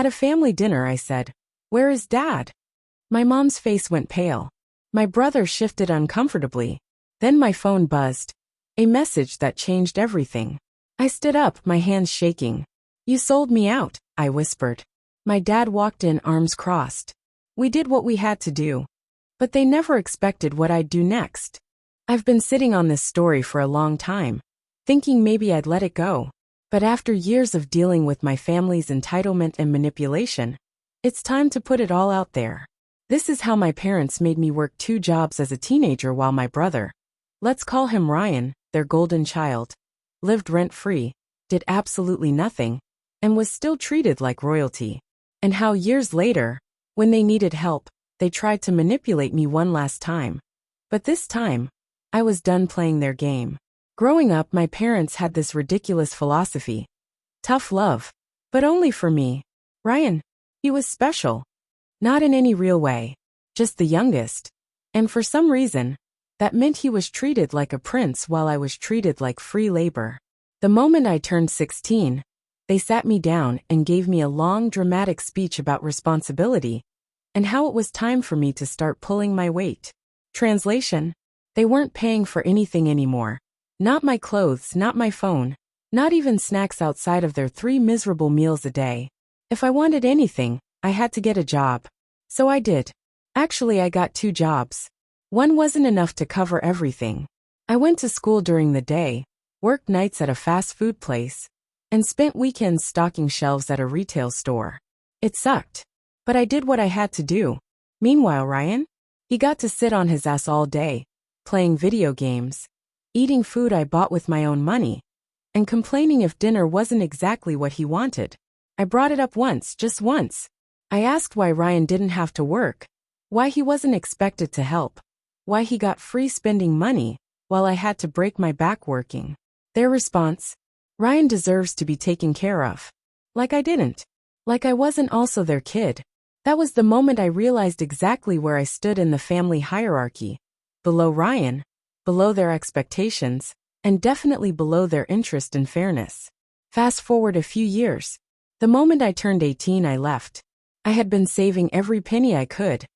At a family dinner, I said, "Where is Dad?" My mom's face went pale. My brother shifted uncomfortably. Then my phone buzzed. A message that changed everything. I stood up, my hands shaking. "You sold me out," I whispered. My dad walked in, arms crossed. "We did what we had to do. But they never expected what I'd do next." I've been sitting on this story for a long time, thinking maybe I'd let it go. But after years of dealing with my family's entitlement and manipulation, it's time to put it all out there. This is how my parents made me work 2 jobs as a teenager while my brother, let's call him Ryan, their golden child, lived rent-free, did absolutely nothing, and was still treated like royalty. And how years later, when they needed help, they tried to manipulate me one last time. But this time, I was done playing their game. Growing up, my parents had this ridiculous philosophy. Tough love. But only for me. Ryan, he was special. Not in any real way. Just the youngest. And for some reason, that meant he was treated like a prince while I was treated like free labor. The moment I turned 16, they sat me down and gave me a long, dramatic speech about responsibility and how it was time for me to start pulling my weight. Translation: they weren't paying for anything anymore. Not my clothes, not my phone, not even snacks outside of their 3 miserable meals a day. If I wanted anything, I had to get a job. So I did. Actually, I got 2 jobs. One wasn't enough to cover everything. I went to school during the day, worked nights at a fast food place, and spent weekends stocking shelves at a retail store. It sucked. But I did what I had to do. Meanwhile, Ryan? He got to sit on his ass all day, playing video games, eating food I bought with my own money, and complaining if dinner wasn't exactly what he wanted. I brought it up once, just once. I asked why Ryan didn't have to work, why he wasn't expected to help, why he got free spending money while I had to break my back working. Their response: Ryan deserves to be taken care of. Like I didn't. Like I wasn't also their kid. That was the moment I realized exactly where I stood in the family hierarchy. Below Ryan, below their expectations, and definitely below their interest in fairness. Fast forward a few years. The moment I turned 18, I left. I had been saving every penny I could,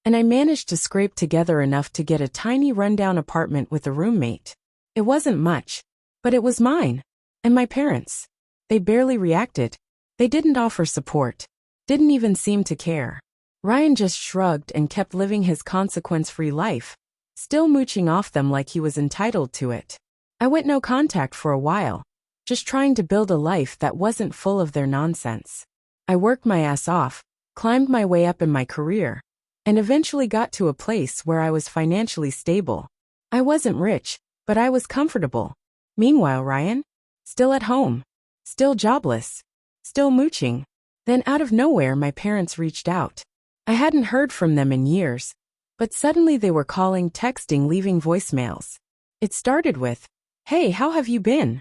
and I managed to scrape together enough to get a tiny rundown apartment with a roommate. It wasn't much, but it was mine. And my parents. They barely reacted. They didn't offer support. Didn't even seem to care. Ryan just shrugged and kept living his consequence-free life, still mooching off them like he was entitled to it. I went no contact for a while, just trying to build a life that wasn't full of their nonsense. I worked my ass off, climbed my way up in my career, and eventually got to a place where I was financially stable. I wasn't rich, but I was comfortable. Meanwhile, Ryan? Still at home. Still jobless. Still mooching. Then out of nowhere, my parents reached out. I hadn't heard from them in years, but suddenly they were calling, texting, leaving voicemails. It started with, "Hey, how have you been?"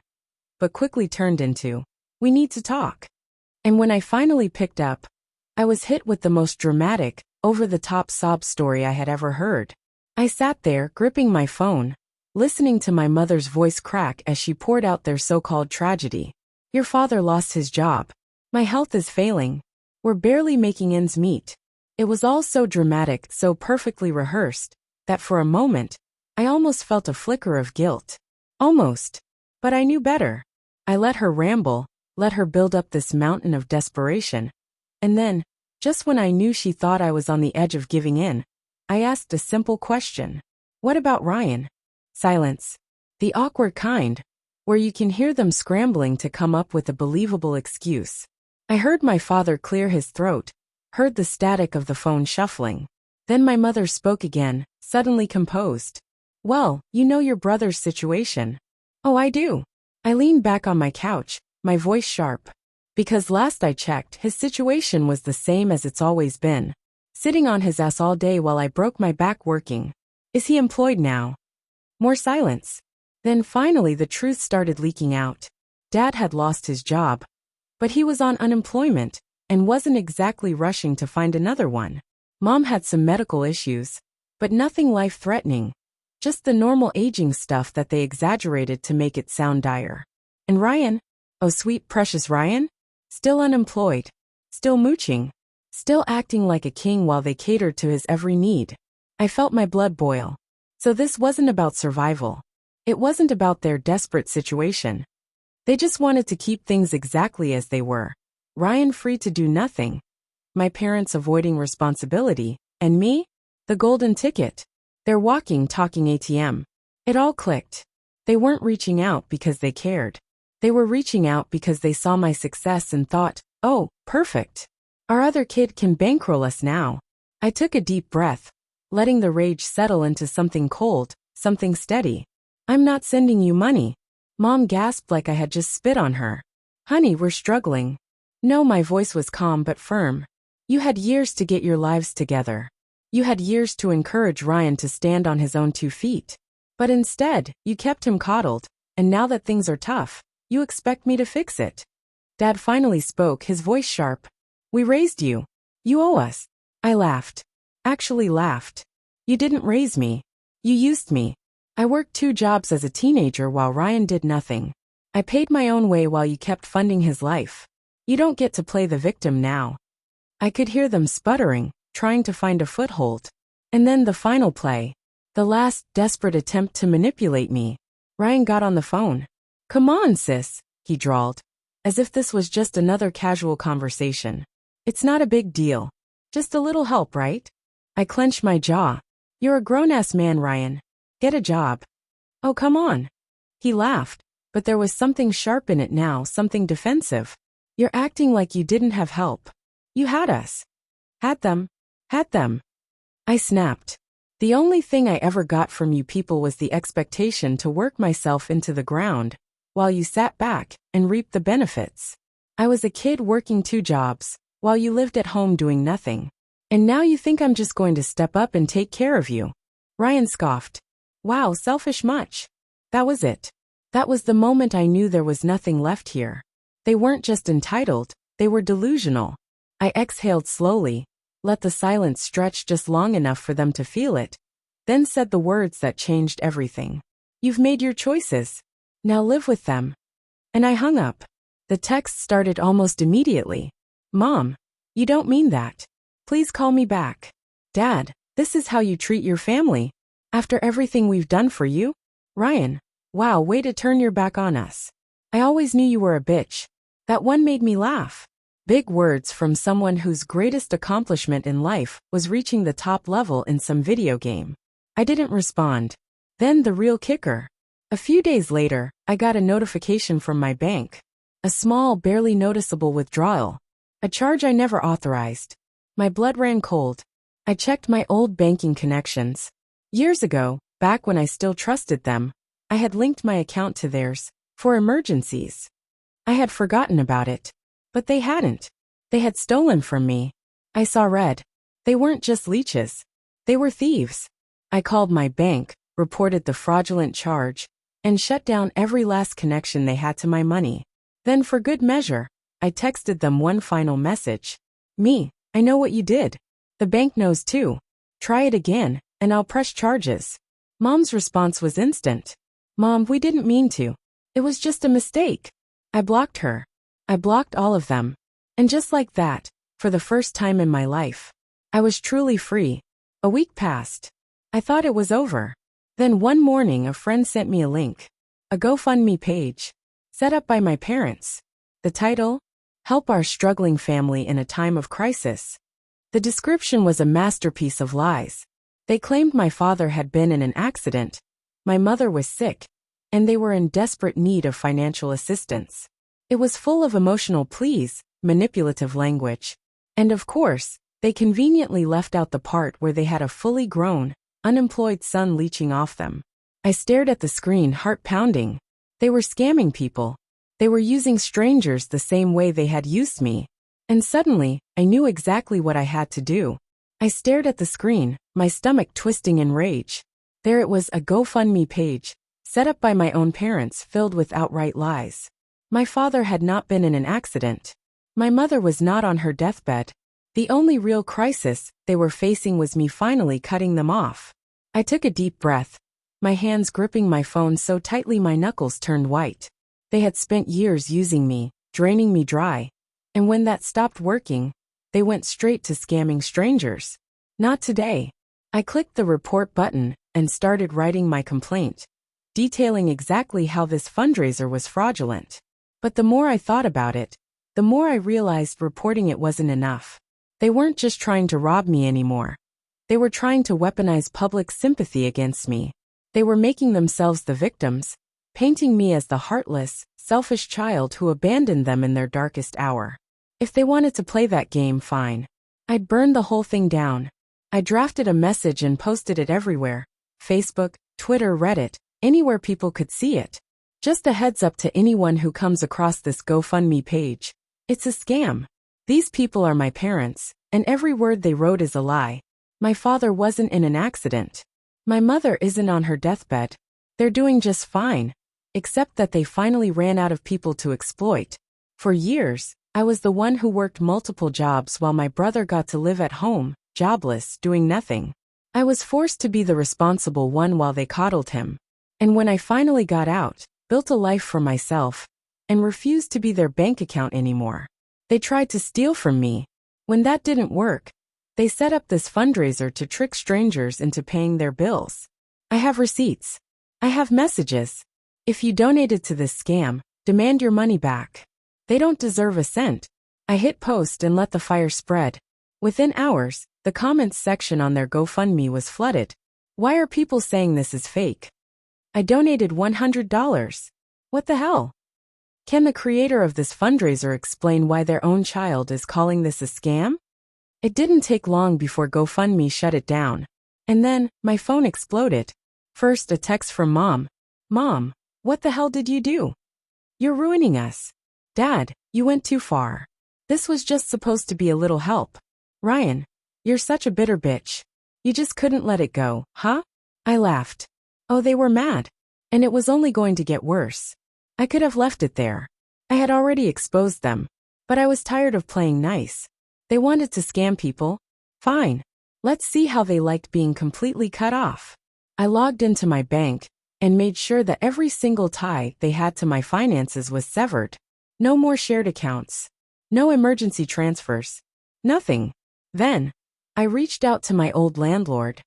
But quickly turned into, "We need to talk." And when I finally picked up, I was hit with the most dramatic, over-the-top sob story I had ever heard. I sat there, gripping my phone, listening to my mother's voice crack as she poured out their so-called tragedy. "Your father lost his job. My health is failing. We're barely making ends meet." It was all so dramatic, so perfectly rehearsed, that for a moment, I almost felt a flicker of guilt. Almost. But I knew better. I let her ramble, let her build up this mountain of desperation. And then, just when I knew she thought I was on the edge of giving in, I asked a simple question. "What about Ryan?" Silence. The awkward kind, where you can hear them scrambling to come up with a believable excuse. I heard my father clear his throat, heard the static of the phone shuffling. Then my mother spoke again, suddenly composed. "Well, you know your brother's situation." "Oh, I do." I leaned back on my couch, my voice sharp. Because last I checked, his situation was the same as it's always been. Sitting on his ass all day while I broke my back working. "Is he employed now?" More silence. Then finally the truth started leaking out. Dad had lost his job. But he was on unemployment, and wasn't exactly rushing to find another one. Mom had some medical issues, but nothing life-threatening. Just the normal aging stuff that they exaggerated to make it sound dire. And Ryan? Oh, sweet precious Ryan? Still unemployed. still mooching, still acting like a king while they catered to his every need. I felt my blood boil. So this wasn't about survival. It wasn't about their desperate situation. They just wanted to keep things exactly as they were. Ryan free to do nothing. My parents avoiding responsibility. And me? The golden ticket. Their walking, talking ATM. It all clicked. They weren't reaching out because they cared. They were reaching out because they saw my success and thought, oh, perfect. Our other kid can bankroll us now. I took a deep breath, letting the rage settle into something cold, something steady. I'm not sending you money. Mom gasped like I had just spit on her. Honey, we're struggling. No, my voice was calm but firm. You had years to get your lives together. You had years to encourage Ryan to stand on his own 2 feet. But instead, you kept him coddled, and now that things are tough, you expect me to fix it. Dad finally spoke, his voice sharp. We raised you. You owe us. I laughed. Actually laughed. You didn't raise me. You used me. I worked 2 jobs as a teenager while Ryan did nothing. I paid my own way while you kept funding his life. You don't get to play the victim now. I could hear them sputtering, trying to find a foothold. And then the final play. The last desperate attempt to manipulate me. Ryan got on the phone. Come on, sis, he drawled, as if this was just another casual conversation. It's not a big deal. Just a little help, right? I clenched my jaw. You're a grown-ass man, Ryan. Get a job. Oh, come on. He laughed, but there was something sharp in it now, something defensive. You're acting like you didn't have help. You had us. Had them. Had them. I snapped. The only thing I ever got from you people was the expectation to work myself into the ground, while you sat back and reaped the benefits. I was a kid working 2 jobs, while you lived at home doing nothing. And now you think I'm just going to step up and take care of you. Ryan scoffed. Wow, selfish much. That was it. That was the moment I knew there was nothing left here. They weren't just entitled, they were delusional. I exhaled slowly, let the silence stretch just long enough for them to feel it, then said the words that changed everything. You've made your choices. Now live with them. And I hung up. The text started almost immediately. Mom, you don't mean that. Please call me back. Dad, this is how you treat your family. After everything we've done for you? Ryan, wow, way to turn your back on us. I always knew you were a bitch. That one made me laugh. Big words from someone whose greatest accomplishment in life was reaching the top level in some video game. I didn't respond. Then the real kicker. A few days later, I got a notification from my bank. A small, barely noticeable withdrawal. A charge I never authorized. My blood ran cold. I checked my old banking connections. Years ago, back when I still trusted them, I had linked my account to theirs, for emergencies. I had forgotten about it. But they hadn't. They had stolen from me. I saw red. They weren't just leeches. They were thieves. I called my bank, reported the fraudulent charge, and shut down every last connection they had to my money. Then for good measure, I texted them one final message. Me, I know what you did. The bank knows too. Try it again, and I'll press charges. Mom's response was instant. Mom, we didn't mean to. It was just a mistake. I blocked her. I blocked all of them. And just like that, for the first time in my life, I was truly free. A week passed. I thought it was over. Then one morning a friend sent me a link. A GoFundMe page. Set up by my parents. The title? Help Our Struggling Family in a Time of Crisis. The description was a masterpiece of lies. They claimed my father had been in an accident, my mother was sick, and they were in desperate need of financial assistance. It was full of emotional pleas, manipulative language. And of course, they conveniently left out the part where they had a fully grown, unemployed son leeching off them. I stared at the screen, heart pounding. They were scamming people. They were using strangers the same way they had used me. And suddenly, I knew exactly what I had to do. I stared at the screen, my stomach twisting in rage. There it was, a GoFundMe page, set up by my own parents, filled with outright lies. My father had not been in an accident. My mother was not on her deathbed. The only real crisis they were facing was me finally cutting them off. I took a deep breath, my hands gripping my phone so tightly my knuckles turned white. They had spent years using me, draining me dry. And when that stopped working, they went straight to scamming strangers. Not today. I clicked the report button and started writing my complaint, detailing exactly how this fundraiser was fraudulent. But the more I thought about it, the more I realized reporting it wasn't enough. They weren't just trying to rob me anymore. They were trying to weaponize public sympathy against me. They were making themselves the victims, painting me as the heartless, selfish child who abandoned them in their darkest hour. If they wanted to play that game, fine. I'd burn the whole thing down. I drafted a message and posted it everywhere. Facebook, Twitter, Reddit, anywhere people could see it. Just a heads up to anyone who comes across this GoFundMe page. It's a scam. These people are my parents, and every word they wrote is a lie. My father wasn't in an accident. My mother isn't on her deathbed. They're doing just fine, except that they finally ran out of people to exploit. For years, I was the one who worked multiple jobs while my brother got to live at home, jobless, doing nothing. I was forced to be the responsible one while they coddled him. And when I finally got out, built a life for myself, and refused to be their bank account anymore, they tried to steal from me. When that didn't work, they set up this fundraiser to trick strangers into paying their bills. I have receipts. I have messages. If you donated to this scam, demand your money back. They don't deserve a cent. I hit post and let the fire spread. Within hours, the comments section on their GoFundMe was flooded. Why are people saying this is fake? I donated $100. What the hell? Can the creator of this fundraiser explain why their own child is calling this a scam? It didn't take long before GoFundMe shut it down. And then, my phone exploded. First, a text from Mom. Mom, what the hell did you do? You're ruining us. Dad, you went too far. This was just supposed to be a little help. Ryan, you're such a bitter bitch. You just couldn't let it go, huh? I laughed. Oh, they were mad. And it was only going to get worse. I could have left it there. I had already exposed them. But I was tired of playing nice. They wanted to scam people. Fine. Let's see how they liked being completely cut off. I logged into my bank and made sure that every single tie they had to my finances was severed. No more shared accounts. No emergency transfers. Nothing. Then, I reached out to my old landlord,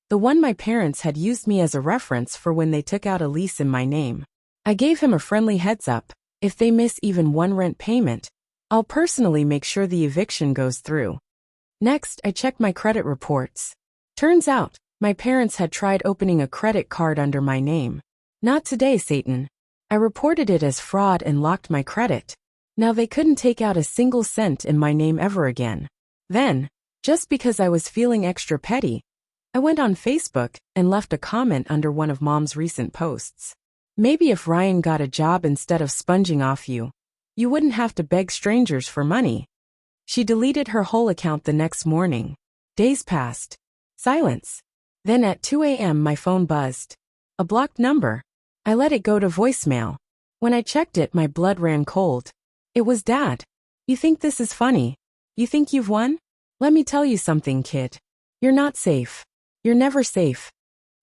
the one my parents had used me as a reference for when they took out a lease in my name. I gave him a friendly heads up. If they miss even one rent payment, I'll personally make sure the eviction goes through. Next, I checked my credit reports. Turns out, my parents had tried opening a credit card under my name. Not today, Satan. I reported it as fraud and locked my credit. Now they couldn't take out a single cent in my name ever again. Then, just because I was feeling extra petty, I went on Facebook and left a comment under one of Mom's recent posts. Maybe if Ryan got a job instead of sponging off you, you wouldn't have to beg strangers for money. She deleted her whole account the next morning. Days passed. Silence. Then at 2 a.m. my phone buzzed. A blocked number. I let it go to voicemail. When I checked it, my blood ran cold. It was Dad. You think this is funny? You think you've won? Let me tell you something, kid. You're not safe. You're never safe.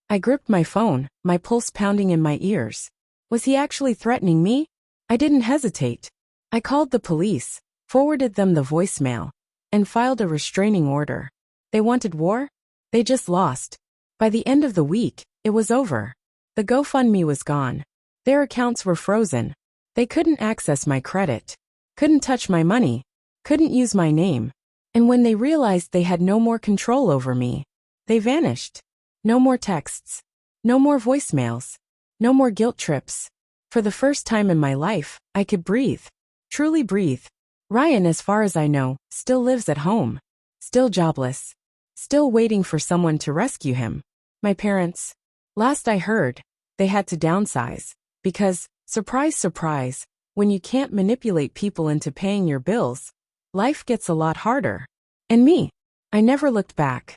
I gripped my phone, my pulse pounding in my ears. Was he actually threatening me? I didn't hesitate. I called the police, forwarded them the voicemail, and filed a restraining order. They wanted war? They just lost. By the end of the week, it was over. The GoFundMe was gone. Their accounts were frozen. They couldn't access my credit. Couldn't touch my money. Couldn't use my name. And when they realized they had no more control over me, they vanished. No more texts. No more voicemails. No more guilt trips. For the first time in my life, I could breathe. Truly breathe. Ryan, as far as I know, still lives at home. Still jobless. Still waiting for someone to rescue him. My parents, last I heard, they had to downsize. Because, surprise, surprise, when you can't manipulate people into paying your bills, life gets a lot harder. And me, I never looked back.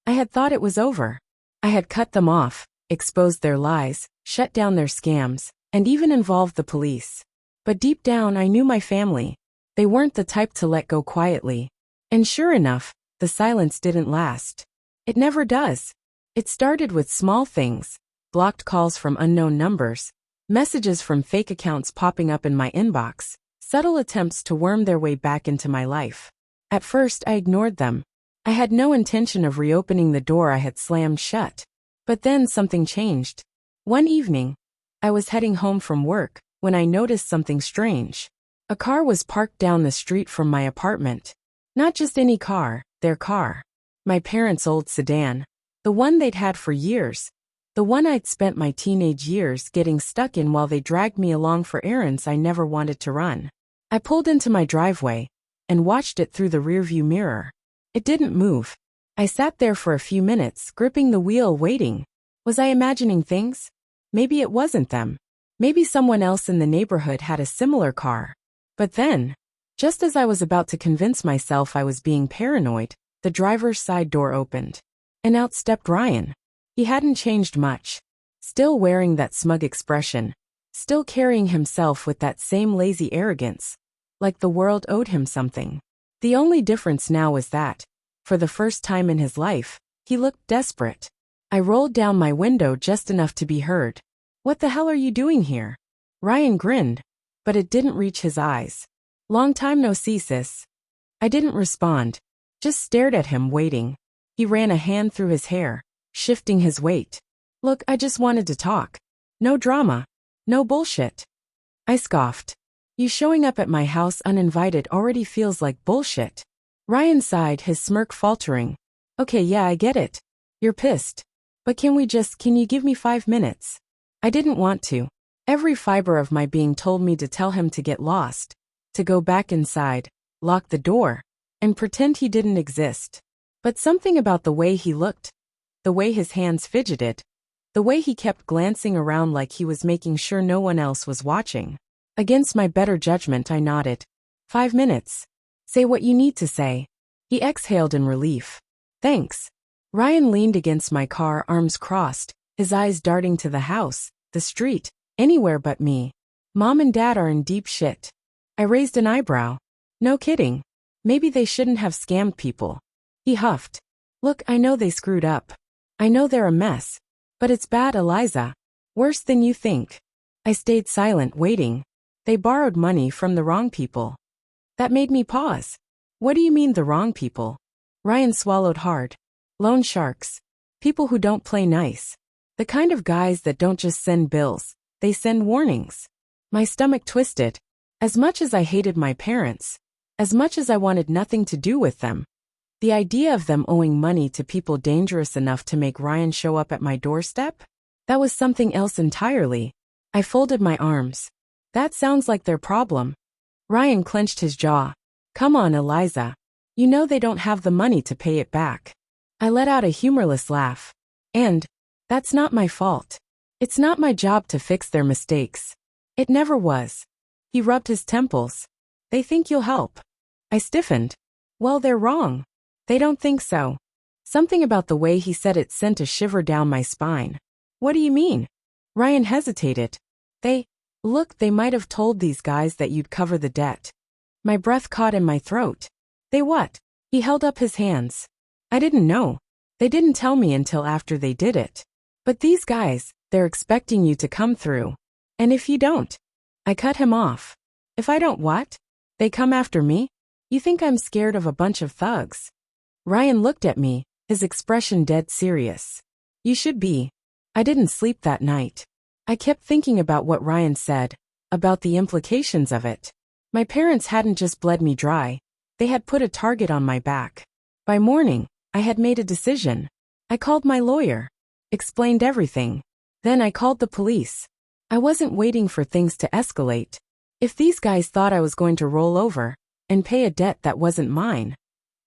I had thought it was over. I had cut them off, exposed their lies, shut down their scams, and even involved the police. But deep down I knew my family. They weren't the type to let go quietly. And sure enough, the silence didn't last. It never does. It started with small things, blocked calls from unknown numbers, messages from fake accounts popping up in my inbox, subtle attempts to worm their way back into my life. At first, I ignored them. I had no intention of reopening the door I had slammed shut. But then something changed. One evening, I was heading home from work when I noticed something strange. A car was parked down the street from my apartment. Not just any car, their car. My parents' old sedan. The one they'd had for years. The one I'd spent my teenage years getting stuck in while they dragged me along for errands I never wanted to run. I pulled into my driveway and watched it through the rearview mirror. It didn't move. I sat there for a few minutes, gripping the wheel, waiting. Was I imagining things? Maybe it wasn't them. Maybe someone else in the neighborhood had a similar car. But then, just as I was about to convince myself I was being paranoid, the driver's side door opened. And out stepped Ryan. He hadn't changed much. Still wearing that smug expression. Still carrying himself with that same lazy arrogance. Like the world owed him something. The only difference now was that, for the first time in his life, he looked desperate. I rolled down my window just enough to be heard. "What the hell are you doing here?" Ryan grinned, but it didn't reach his eyes. "Long time no see, sis." I didn't respond. Just stared at him, waiting. He ran a hand through his hair, shifting his weight. "Look, I just wanted to talk. No drama. No bullshit." I scoffed. "You showing up at my house uninvited already feels like bullshit." Ryan sighed, his smirk faltering. "Okay, yeah, I get it. You're pissed. But can you give me 5 minutes?" I didn't want to. Every fiber of my being told me to tell him to get lost, to go back inside, lock the door, and pretend he didn't exist. But something about the way he looked, the way his hands fidgeted, the way he kept glancing around like he was making sure no one else was watching. Against my better judgment, I nodded. 5 minutes. Say what you need to say." He exhaled in relief. "Thanks." Ryan leaned against my car, arms crossed, his eyes darting to the house, the street, anywhere but me. "Mom and Dad are in deep shit." I raised an eyebrow. "No kidding. Maybe they shouldn't have scammed people." He huffed. "Look, I know they screwed up. I know they're a mess. But it's bad, Eliza. Worse than you think." I stayed silent, waiting. "They borrowed money from the wrong people." That made me pause. "What do you mean, the wrong people?" Ryan swallowed hard. "Loan sharks. People who don't play nice. The kind of guys that don't just send bills, they send warnings." My stomach twisted. As much as I hated my parents, as much as I wanted nothing to do with them, the idea of them owing money to people dangerous enough to make Ryan show up at my doorstep? That was something else entirely. I folded my arms. "That sounds like their problem." Ryan clenched his jaw. "Come on, Eliza. You know they don't have the money to pay it back." I let out a humorless laugh. "And that's not my fault. It's not my job to fix their mistakes. It never was." He rubbed his temples. "They think you'll help." I stiffened. "Well, they're wrong. They don't think so." Something about the way he said it sent a shiver down my spine. "What do you mean?" Ryan hesitated. Look, they might have told these guys that you'd cover the debt." My breath caught in my throat. "They what?" He held up his hands. "I didn't know. They didn't tell me until after they did it. But these guys, they're expecting you to come through. And if you don't..." I cut him off. "If I don't what? They come after me? You think I'm scared of a bunch of thugs?" Ryan looked at me, his expression dead serious. "You should be." I didn't sleep that night. I kept thinking about what Ryan said, about the implications of it. My parents hadn't just bled me dry. They had put a target on my back. By morning, I had made a decision. I called my lawyer. Explained everything. Then I called the police. I wasn't waiting for things to escalate. If these guys thought I was going to roll over and pay a debt that wasn't mine,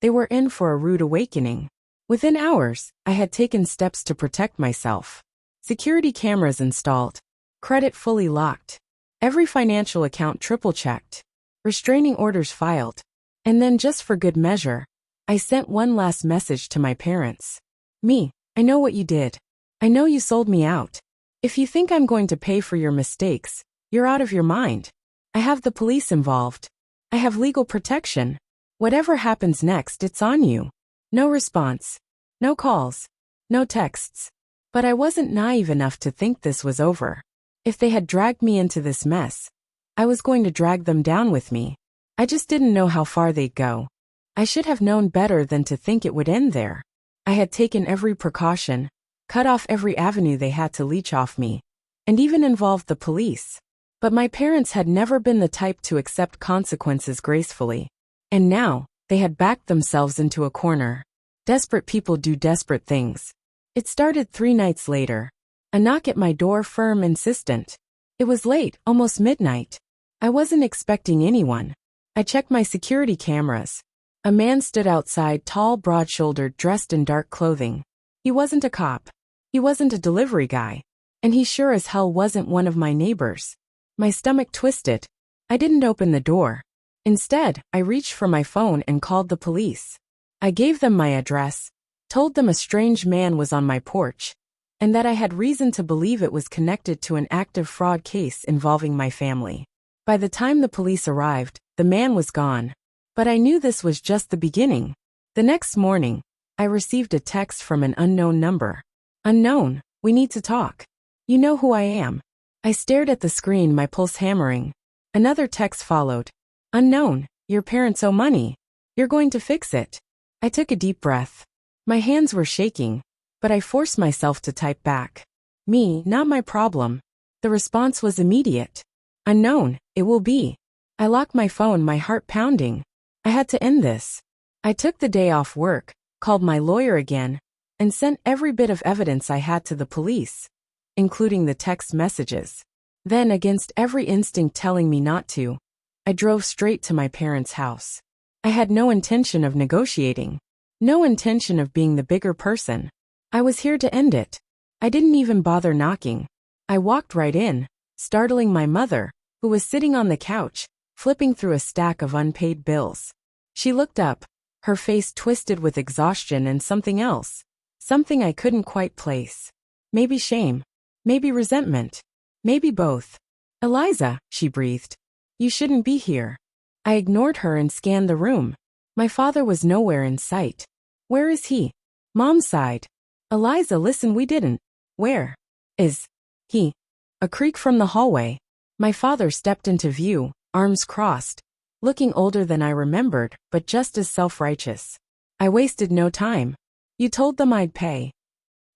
they were in for a rude awakening. Within hours, I had taken steps to protect myself. Security cameras installed. Credit fully locked. Every financial account triple-checked. Restraining orders filed. And then, just for good measure, I sent one last message to my parents. I know what you did. I know you sold me out. If you think I'm going to pay for your mistakes, you're out of your mind. I have the police involved. I have legal protection. Whatever happens next, it's on you." No response. No calls. No texts. But I wasn't naive enough to think this was over. If they had dragged me into this mess, I was going to drag them down with me. I just didn't know how far they'd go. I should have known better than to think it would end there. I had taken every precaution, cut off every avenue they had to leech off me, and even involved the police. But my parents had never been the type to accept consequences gracefully. And now, they had backed themselves into a corner. Desperate people do desperate things. It started 3 nights later. A knock at my door, firm, insistent. It was late, almost midnight. I wasn't expecting anyone. I checked my security cameras. A man stood outside, tall, broad-shouldered, dressed in dark clothing. He wasn't a cop. He wasn't a delivery guy. And he sure as hell wasn't one of my neighbors. My stomach twisted. I didn't open the door. Instead, I reached for my phone and called the police. I gave them my address, told them a strange man was on my porch, and that I had reason to believe it was connected to an active fraud case involving my family. By the time the police arrived, the man was gone. But I knew this was just the beginning. The next morning, I received a text from an unknown number. Unknown, we need to talk. You know who I am. I stared at the screen, my pulse hammering. Another text followed. Unknown, your parents owe money. You're going to fix it. I took a deep breath. My hands were shaking, but I forced myself to type back. Me, not my problem. The response was immediate. Unknown, it will be. I locked my phone, my heart pounding. I had to end this. I took the day off work, called my lawyer again, and sent every bit of evidence I had to the police, including the text messages. Then, against every instinct telling me not to, I drove straight to my parents' house. I had no intention of negotiating, no intention of being the bigger person. I was here to end it. I didn't even bother knocking. I walked right in, startling my mother, who was sitting on the couch, flipping through a stack of unpaid bills. She looked up, her face twisted with exhaustion and something else, something I couldn't quite place. Maybe shame, maybe resentment, maybe both. Eliza, she breathed. You shouldn't be here. I ignored her and scanned the room. My father was nowhere in sight. Where is he? Mom sighed. Eliza, listen, we didn't. Where is he? A creak from the hallway. My father stepped into view, arms crossed, looking older than I remembered, but just as self-righteous. I wasted no time. You told them I'd pay.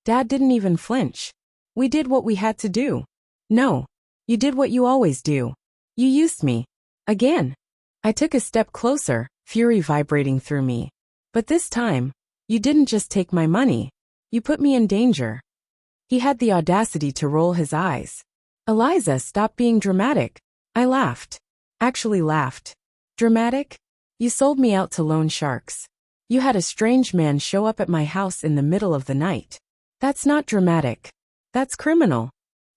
Dad didn't even flinch. We did what we had to do. No. You did what you always do. You used me. Again. I took a step closer, fury vibrating through me. But this time, you didn't just take my money. You put me in danger. He had the audacity to roll his eyes. Eliza, stop being dramatic. I laughed. Actually laughed. Dramatic? You sold me out to loan sharks. You had a strange man show up at my house in the middle of the night. That's not dramatic. That's criminal.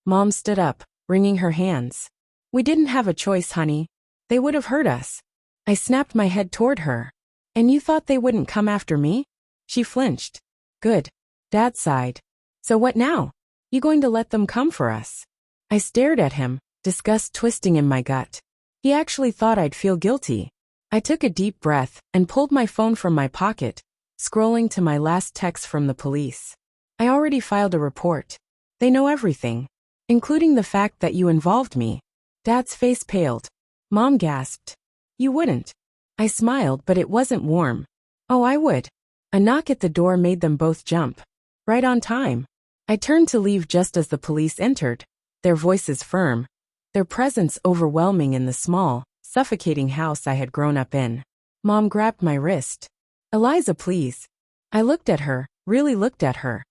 Mom stood up, wringing her hands. We didn't have a choice, honey. They would have hurt us. I snapped my head toward her. And you thought they wouldn't come after me? She flinched. Good. Dad sighed. So what now? You going to let them come for us? I stared at him, disgust twisting in my gut. He actually thought I'd feel guilty. I took a deep breath and pulled my phone from my pocket, scrolling to my last text from the police. I already filed a report. They know everything, including the fact that you involved me. Dad's face paled. Mom gasped. You wouldn't. I smiled, but it wasn't warm. Oh, I would. A knock at the door made them both jump. Right on time. I turned to leave just as the police entered, their voices firm, their presence overwhelming in the small, suffocating house I had grown up in. Mom grabbed my wrist. Eliza, please. I looked at her, really looked at her.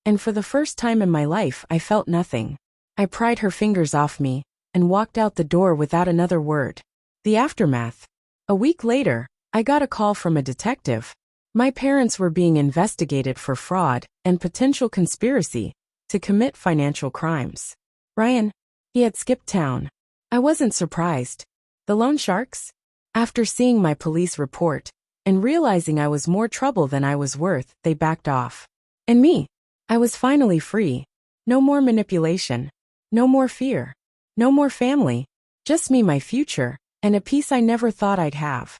And for the first time in my life, I felt nothing. I pried her fingers off me and walked out the door without another word. The aftermath. A week later, I got a call from a detective. My parents were being investigated for fraud and potential conspiracy to commit financial crimes. Ryan, he had skipped town. I wasn't surprised. The loan sharks? After seeing my police report and realizing I was more trouble than I was worth, they backed off. And me? I was finally free. No more manipulation. No more fear. No more family. Just me, my future, and a peace I never thought I'd have.